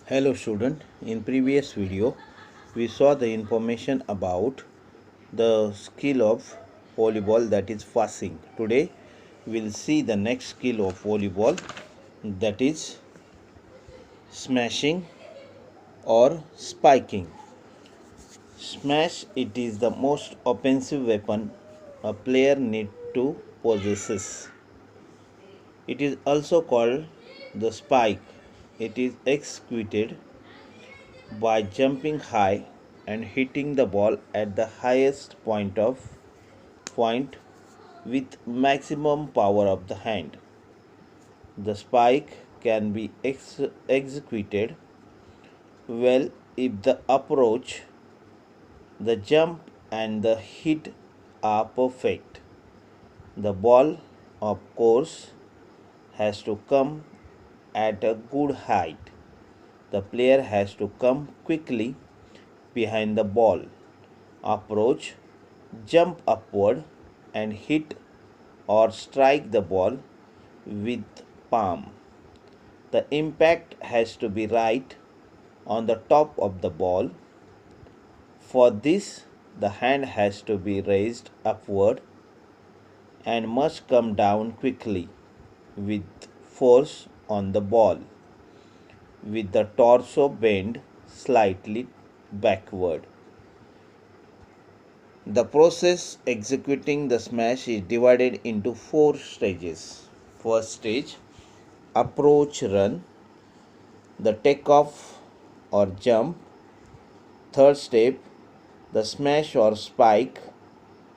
Hello student, in previous video we saw the information about the skill of volleyball, that is passing. Today we'll see the next skill of volleyball, that is smashing or spiking. Smash, it is the most offensive weapon a player need to possess. It is also called the spike. It is executed by jumping high and hitting the ball at the highest point with maximum power of the hand. The spike can be executed well if the approach, the jump and the hit are perfect. The ball, of course, has to come at a good height. The player has to come quickly behind the ball, approach, jump upward, and hit or strike the ball with palm. The impact has to be right on the top of the ball. For this, the hand has to be raised upward and must come down quickly with force on the ball, with the torso bent slightly backward. The process executing the smash is divided into 4 stages. First stage, approach run, the takeoff or jump. Third step, the smash or spike,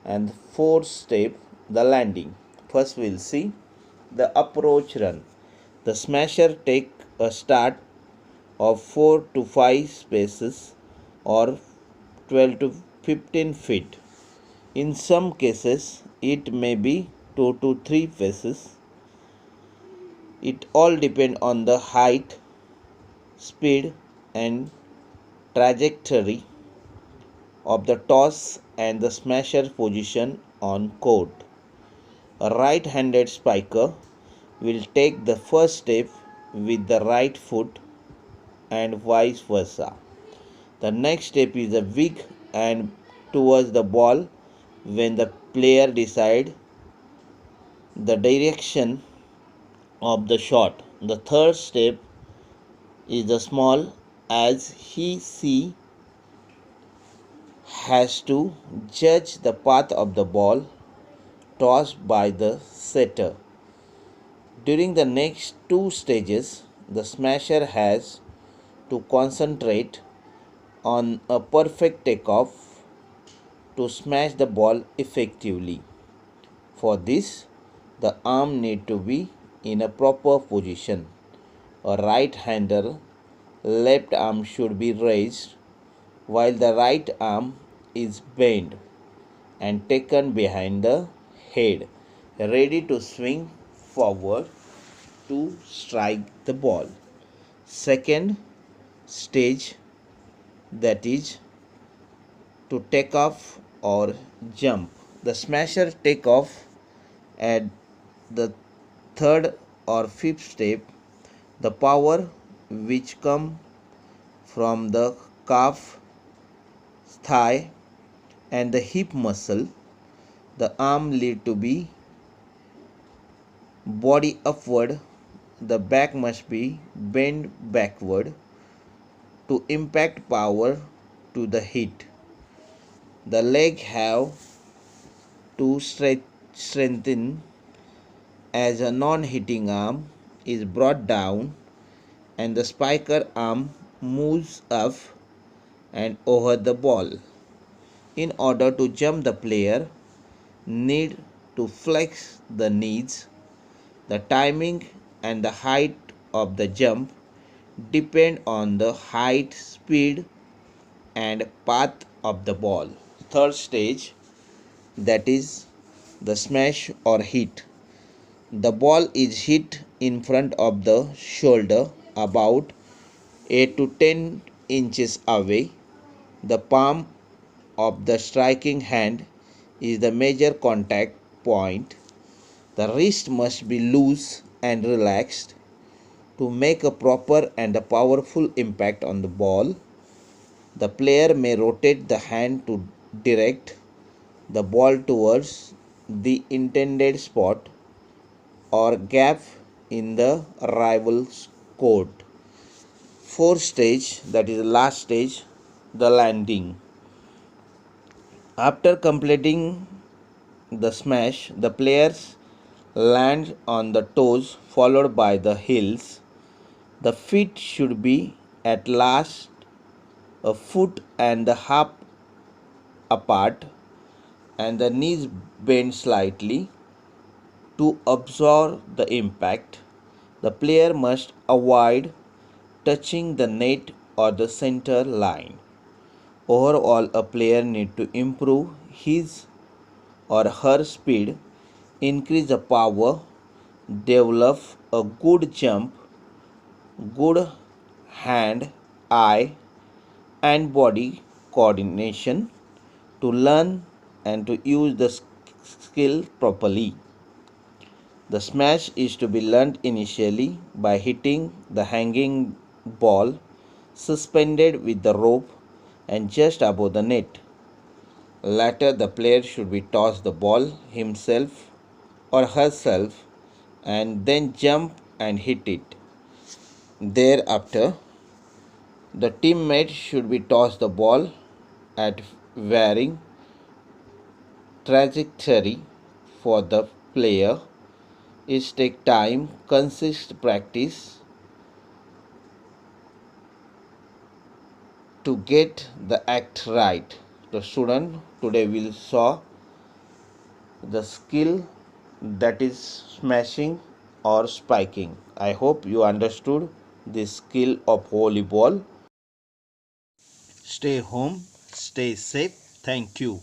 and fourth step, the landing. First we'll see the approach run. The smasher take a start of 4 to 5 spaces or 12 to 15 feet. In some cases, it may be 2 to 3 paces. It all depends on the height, speed, and trajectory of the toss and the smasher position on court. A right-handed spiker will take the first step with the right foot and vice versa. The next step is a weak and towards the ball when the player decides the direction of the shot. The third step is the small, as she has to judge the path of the ball tossed by the setter. During the next 2 stages, the smasher has to concentrate on a perfect takeoff to smash the ball effectively. For this, the arm need to be in a proper position. A right-hander left arm should be raised while the right arm is bent and taken behind the head, ready to swing forward to strike the ball. Second stage, that is to take off or jump. The smasher take off at the third or fifth step. The power which come from the calf, thigh, and the hip muscle. The arm lead to be body upward. The back must be bent backward to impact power to the hit. The leg have to strengthen as a non-hitting arm is brought down and the spiker arm moves up and over the ball. In order to jump, the player need to flex the knees. The timing and the height of the jump depend on the height, speed, and path of the ball. Third stage, that is the smash or hit. The ball is hit in front of the shoulder about 8 to 10 inches away. The palm of the striking hand is the major contact point. The wrist must be loose and relaxed. To make a proper and a powerful impact on the ball, the player may rotate the hand to direct the ball towards the intended spot or gap in the rival's court. Fourth stage, that is the last stage, the landing. After completing the smash, the players land on the toes followed by the heels. The feet should be at last a foot and a half apart and the knees bend slightly to absorb the impact. The player must avoid touching the net or the center line. Overall, a player needs to improve his or her speed, increase the power, develop a good jump, good hand, eye, and body coordination to learn and to use the skill properly. The smash is to be learnt initially by hitting the hanging ball suspended with the rope and just above the net. Later, the player should be toss the ball himself or herself and then jump and hit it. Thereafter, the teammate should be toss the ball at varying trajectory for the player. It takes time, consistent practice to get the act right. The student today will saw the skill that is smashing or spiking. I hope you understood the skill of volleyball. Stay home, stay safe. Thank you.